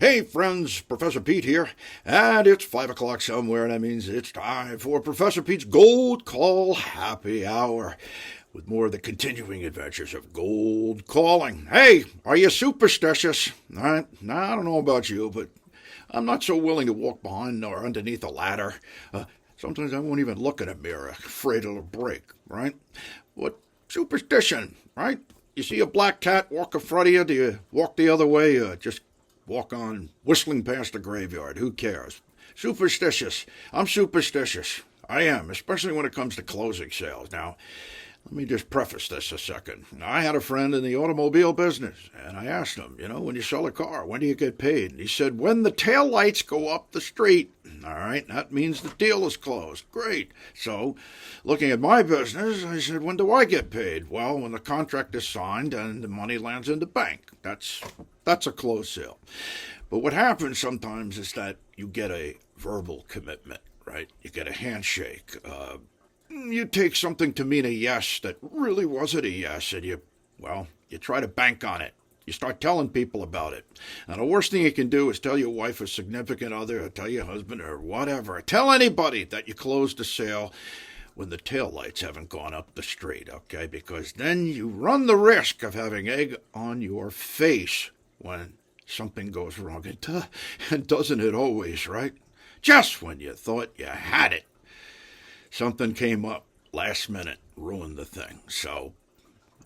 Hey friends, Professor Pete here, and it's 5 o'clock somewhere, and that means it's time for Professor Pete's Gold Call Happy Hour, with more of the continuing adventures of gold calling. Hey, are you superstitious? I don't know about you, but I'm not so willing to walk behind or underneath a ladder. Sometimes I won't even look in a mirror, afraid it'll break, right? What superstition, right? You see a black cat walk in front of you, do you walk the other way? Just walk on, whistling past the graveyard. Who cares? Superstitious. I'm superstitious. I am, especially when it comes to closing sales. Now, let me just preface this a second. I had a friend in the automobile business, and I asked him, when you sell a car, when do you get paid? And he said, when the tail lights go up the street. All right, that means the deal is closed. Great. So, looking at my business, I said, when do I get paid? Well, when the contract is signed and the money lands in the bank. That's a closed sale. But what happens sometimes is that you get a verbal commitment, right? You get a handshake. You take something to mean a yes that really wasn't a yes, and you try to bank on it. You start telling people about it. Now, the worst thing you can do is tell your wife or significant other, or tell your husband, or whatever. Tell anybody that you closed the sale when the taillights haven't gone up the street, okay? Because then you run the risk of having egg on your face when something goes wrong. And doesn't it always, right? Just when you thought you had it, something came up last minute, ruined the thing. So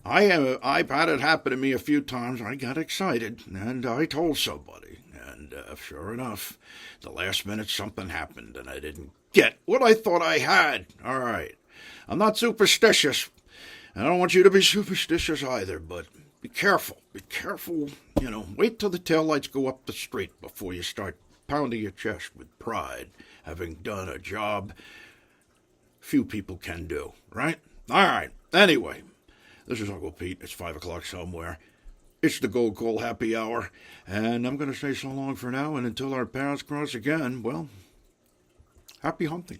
I've had it happen to me a few times. I got excited, and I told somebody. And sure enough, the last minute something happened, and I didn't get what I thought I had. All right. I'm not superstitious. I don't want you to be superstitious either, but be careful. Be careful. Wait till the taillights go up the street before you start pounding your chest with pride, having done a job few people can do, right? All right. Anyway, this is Uncle Pete. It's 5 o'clock somewhere. It's the Gold Call Happy Hour, and I'm going to say so long for now, and until our paths cross again, well, happy hunting.